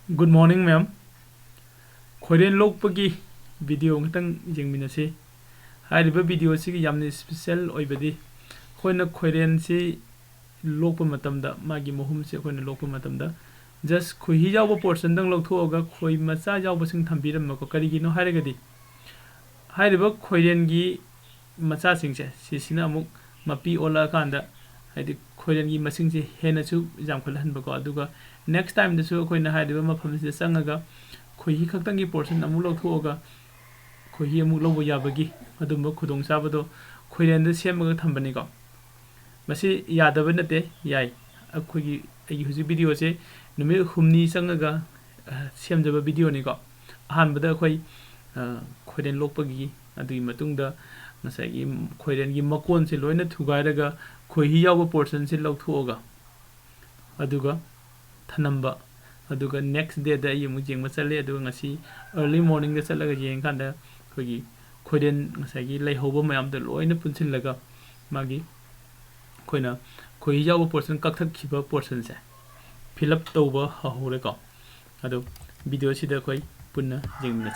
Good morning, ma'am. Korean lokpagi video ngatang jengminasi. Hariba video sigi yamni special oibadi. Koina Korean si lokpa matamda magi mohum si koina lokpa matamda. Just koi jawba portion dang lokthoga koi macha jawba sing thambiram mako karigino harigadi. Hariba Korean gi macha singse sisina amuk mapi ola kanda haidi Korean gi masing se hena chu jamkhal hanbako aduga next time da su koina hariba mafam se sangaga koi hi khaktangi portion amuk lokthoga koi hi amuk lobo yabagi adumba khudong sabado Korean da semaga thambani ko masi yadaba nate yai akhogi ai huji video se numi humni sangaga semjaba video ni ko ahanbada khoi Korean lokpagi adui matungda nasagi Korean gi makon se loina thugairaga khoi hi yawa portion se lokthoga aduga thanamba aduga next day da yimu jengma chale aduga ngasi early morning da chalaga jeng kanda khogi Korean nasagi leihoba mayam da loina punchillaga magi khoina khoi hi yawa portion kakthak khiba portion se fill up tawba hahore ko adu video sida khoi punna jengmina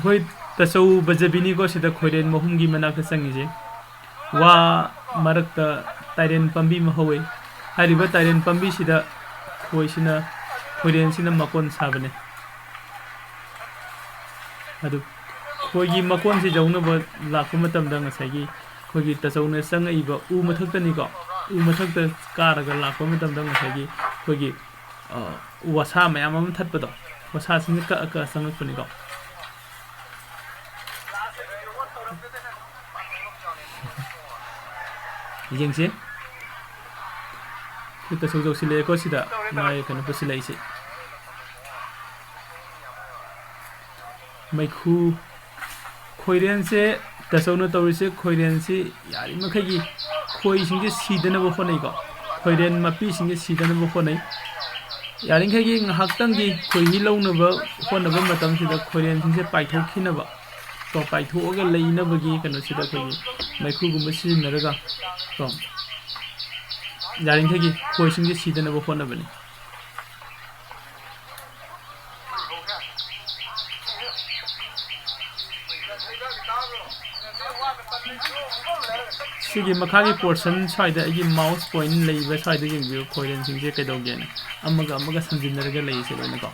Hoi tasau bajabini ko sida Korean mohumgi manaka sangije wa marakta tairen pambi mahawe hariba tairen pambi sida khoi sina Korean sina makon sabane adu khoi gi makon se jauna ba lakpa matam da ngasagi khoi gi tasau na sangai ba u mathakta ni ko u mathakta karaga lakpa matam da ngasagi khoi gi wasa mayam am thatpa do wasa sin ka ka sangak pani ko jengse kita sojok sile ko sida mai kana pusila ise mai khu Korean se tasawna tawrise Korean se yari makhagi khoi singje sidana bo khonai ko Korean mapi singje sidana bo khonai yari khagi ngahaktang gi khoi hi lawna ba khona ba matam sida Korean singje paithok khina ba to paithoga leina bagi kana sida khoi mai khu gumba sinaraga to yaring thagi khoi singje sidana bo khona bani sigi makhagi portion side agi mouse point leiba side jing view Korean singje kedogena amaga samjinaraga leise loina ko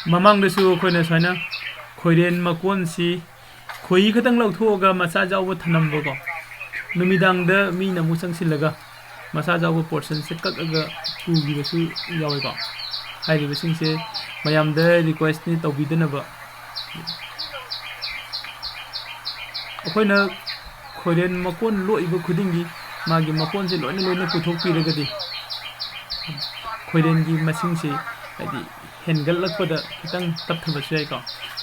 mamang desu khoina saina Korean makon si khoi khatang lauthoga macha jawba thanamba ko numidang da mi na musang silaga macha jawba portion se kakaga pugi besu yawe ko hairi besing se mayam da request ni tawbidana ba khoina Korean makon loiba khudingi magi makon se loina puthok piragadi Korean gi masing se adi hengal lakpada kitang tapthaba sai ko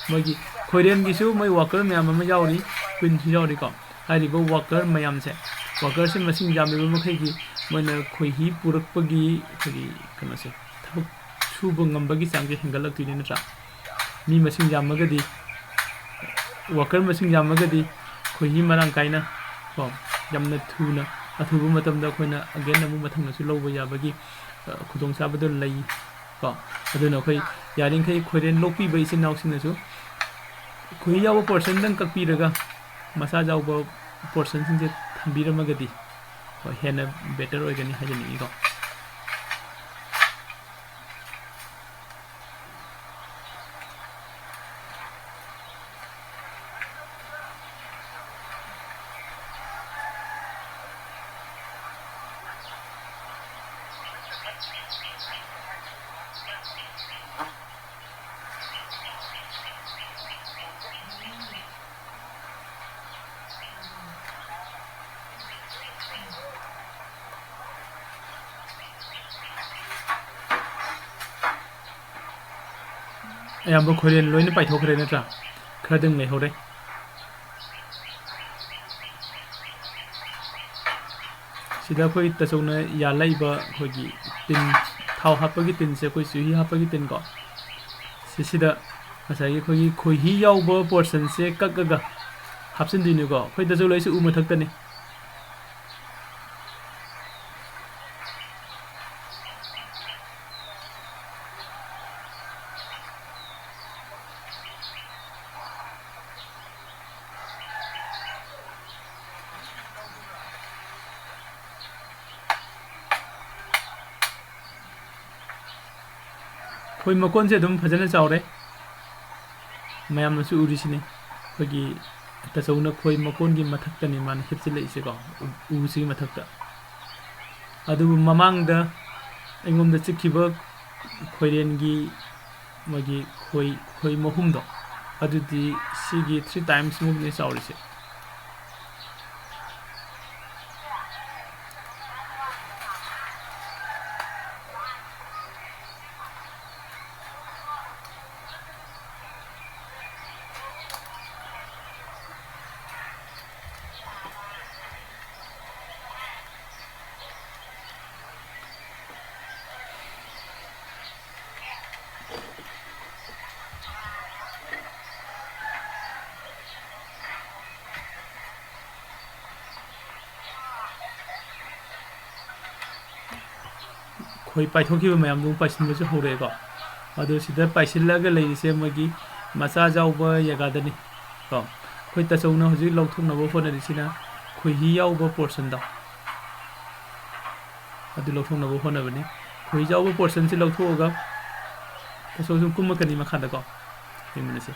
magi Korean gi su mai worker mayam ma yauri queen yauri ko hari bo worker mayam se worker se masing jambe ma khai gi moina khoi hi purakpagi khagi kana se thak suba ngambagi sangje hengal lakti ni tra mi masing jamagadi worker masing jamagadi khoi hi marang kaina ko jamna thuna athubu matam da khoina again amu mathang na su lobo yabagi khudong sabado lai ko aduna khoi yaring khai Korean lokpi bai sin naw sin su khoi yawa portion dang kakpi raga masa jawba portion sin je thambiramagadi ko hena better oigani hajani ko ꯑꯌꯥꯝꯕ ꯈꯣꯏꯔꯦꯟ ꯂꯣꯏꯅ ꯄꯥꯏꯊꯣꯛꯈ꯭ꯔꯦ ꯅꯠꯇ꯭ꯔꯥ ꯈꯔꯗꯪ ꯂꯩꯍꯧꯔꯦ ꯁꯤꯗ ꯑꯩꯈꯣꯏ ꯇꯁꯧꯅ ꯌꯥꯜꯂꯛꯏꯕ ꯑꯩꯈꯣꯏꯒꯤ ꯇꯤꯟ ꯊꯥꯎ ꯍꯥꯞꯄꯒꯤ ꯇꯤꯟꯁꯦ ꯑꯩꯈꯣꯏ ꯆꯨꯍꯤ ꯍꯥꯞꯄꯒꯤ ꯇꯤꯟ ꯀꯣ ꯁꯤꯁꯤꯗ ꯉꯁꯥꯏꯒꯤ ꯑꯩꯈꯣꯏꯒꯤ ꯈꯣꯏꯍꯤ ꯌꯥꯎꯕ ꯄꯣꯔꯁꯟꯁꯦ ꯀꯛꯑꯒ ꯍꯥꯞꯆꯤꯟꯗꯣꯏꯅꯤꯀꯣ ꯑꯩꯈꯣꯏ ꯇꯁꯧ ꯂꯩꯁꯦ ꯎ ꯃꯊꯛꯇꯅꯤ ꯈꯣꯏ ꯃꯀꯣꯟꯁꯦ ꯑꯗꯨꯝ ꯐꯖꯅ ꯆꯥꯎꯔꯦ ꯃꯌꯥꯝꯅꯁꯨ ꯎꯔꯤꯁꯤꯅꯤ ꯑꯩꯈꯣꯏꯒꯤ ꯇꯁꯧꯅ ꯈꯣꯏ ꯃꯀꯣꯟꯒꯤ ꯃꯊꯛꯇꯅꯤ ꯃꯥꯅ ꯍꯤꯞꯆꯤꯜꯂꯛꯏꯁꯦꯀꯣ ꯎꯁꯤꯒꯤ ꯃꯊꯛꯇ ꯑꯗꯨꯕꯨ ꯃꯃꯥꯡꯗ ꯑꯩꯉꯣꯟꯗ ꯆꯤꯛꯈꯤꯕ ꯈꯣꯏꯔꯦꯟꯒꯤ ꯃꯣꯏꯒꯤ ꯈꯣꯏ ꯃꯍꯨꯝꯗꯣ ꯑꯗꯨꯗꯤ ꯁꯤꯒꯤ 3 times ꯃꯨꯛꯅꯤ ꯆꯥꯎꯔꯤꯁꯦ ꯈꯣꯏ ꯄꯥꯏꯊꯣꯛꯈꯤꯕ ꯃꯌꯥꯝꯗꯨ ꯄꯥꯏꯁꯤꯟꯕꯁꯨ ꯍꯧꯔꯛꯑꯦꯀꯣ ꯑꯗꯨ ꯁꯤꯗ ꯄꯥꯏꯁꯤꯜꯂꯒ ꯂꯩꯔꯤꯁꯦ ꯃꯣꯏꯒꯤ ꯃꯆꯥ ꯌꯥꯎꯕ ꯖꯒꯥꯗꯅꯤ ꯀꯣ ꯑꯩꯈꯣꯏ ꯇꯁꯧꯅ ꯍꯧꯖꯤꯛ ꯂꯧꯊꯣꯛꯅꯕ ꯍꯣꯠꯅꯔꯤꯁꯤꯅ ꯈꯣꯏꯍꯤ ꯌꯥꯎꯕ ꯄꯣꯔꯁꯟꯗꯣ ꯑꯗꯨ ꯂꯧꯊꯣꯛꯅꯕ ꯍꯣꯠꯅꯕꯅꯤ ꯈꯣꯏꯍꯤ ꯌꯥꯎꯕ ꯄꯣꯔꯁꯟꯁꯤ ꯂꯧꯊꯣꯛꯑꯒ ꯇꯁꯧ ꯁꯨꯝ ꯀꯨꯝꯃꯛꯀꯅꯤ ꯃꯈꯥꯗꯀꯣ ꯌꯦꯡꯃꯤꯟꯅꯁꯤ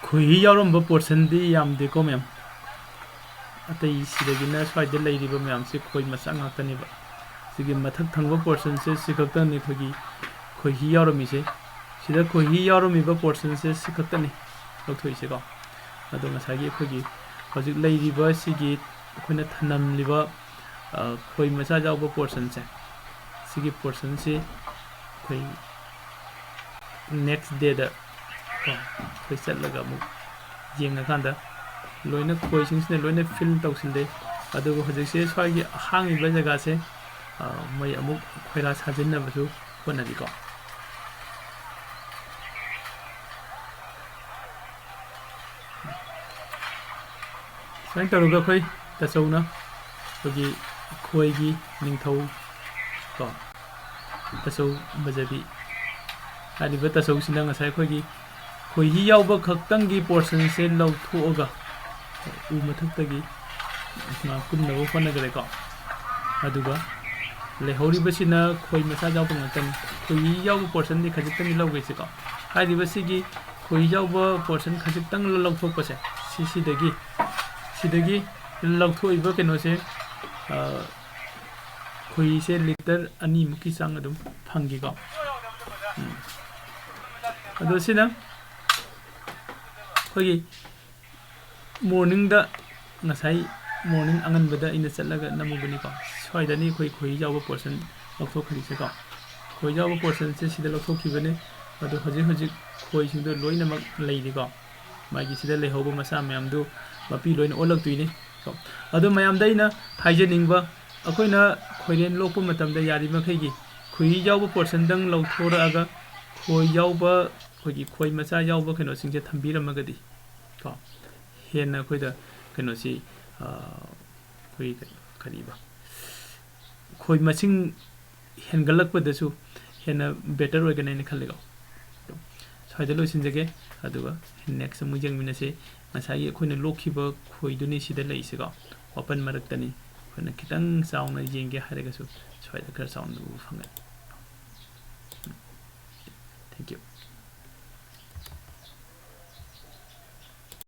ꯈꯣꯏꯍꯤ ꯌꯥꯎꯔꯝꯕ ꯄꯣꯔꯁꯟꯗꯤ ꯌꯥꯝꯗꯦꯀꯣ ꯃꯌꯥꯝ ꯑꯇꯩ ꯁꯤꯗꯒꯤꯅ ꯁ꯭ꯋꯥꯏꯗ ꯂꯩꯔꯤꯕ ꯃꯌꯥꯝꯁꯦ ꯈꯣꯏ ꯃꯆꯥ ꯉꯥꯛꯇꯅꯦꯕ ꯁꯤꯒꯤ ꯃꯊꯛ ꯊꯪꯕ ꯄꯣꯔꯁꯟꯁꯦ ꯁꯤ ꯈꯛꯇꯅꯤ ꯑꯩꯈꯣꯏꯒꯤ ꯈꯣꯏꯍꯤ ꯌꯥꯎꯔꯝꯃꯤꯁꯦ ꯁꯤꯗ ꯈꯣꯏꯍꯤ ꯌꯥꯎꯔꯝꯃꯤꯕ ꯄꯣꯔꯁꯟꯁꯦ ꯁꯤ ꯈꯛꯇꯅꯤ ꯂꯧꯊꯣꯛꯏꯁꯦꯀꯣ ꯑꯗꯣ ꯉꯁꯥꯏꯒꯤ ꯑꯩꯈꯣꯏꯒꯤ ꯍꯧꯖꯤꯛ ꯂꯩꯔꯤꯕ ꯁꯤꯒꯤ ꯑꯩꯈꯣꯏꯅ ꯊꯅꯝꯂꯤꯕ ꯈꯣꯏ ꯃꯆꯥ ꯌꯥꯎꯕ ꯄꯣꯔꯁꯟꯁꯦ ꯁꯤꯒꯤ ꯄꯣꯔꯁꯟꯁꯤ ꯑꯩꯈꯣꯏ ꯅꯦꯛꯁ ꯗꯦꯗ ꯀꯣ ꯑꯩꯈꯣꯏ ꯆꯠꯂꯒ ꯑꯃꯨꯛ ꯌꯦꯡꯉꯀꯥꯟꯗ लोइना खोइसिंगसिने लोइना फिल तौसिले अदुगो हजिसे स्वाइगी हांगिबा जगासे मै अमुक खोइरा साजिन्नबसु होनदिको साइन तरुगा खोइ तसौना खोगी खोइगी निंथौ को तसौ बजबी हारिबा तसौसिना ngasai खोगी खोइही यावबा खक्तंगी पोर्शन से लौथोगा उ मथक्तगी ना कुमनबो होनगरेको अदुगा लेहौरिबसिना खोइ मसा जावबा ngatan खोइही यावबा पोर्शन दि खजितंगी लौगैसेको हारिबसिगी खोइ यावबा पोर्शन खजितंग लौथोकपसे सिदगी लौथोइबा केनोसे खोइ से लिटर अनि मुकी सांग अदुम फंगिको अदो सिना खोगी मॉर्निंग दा ngasai morning angan bada ina chatlaga namubani ko soidani khoi jawa portion lokthok khari se ko khoi jawa portion se sida lokthok khibane adu hoji khoi sing do loina mak leidi ko magi sida lehoba masa mayam du mapi loina olak tuini ko adu mayam da ina haijening ba akoina khoiren lokpa matam da yari makhai gi khoi jawa portion dang lokthora aga khoi jawa khogi khoi masa jawa keno singje thambiramagadi ko hena khoida keno si खोई करीबा खोई मसिंग हेनगलकपदसु हेना better ओइगने खलेगो साइदलो सिनजगे अदुगा next मुजेंग मिनसे Masai खोइना लोखिबा खोइदुनि सिदा लैसेगो open मरक्तनी खोइना खितंग साउना येंगे हारेगसु Said खर साउन फंगन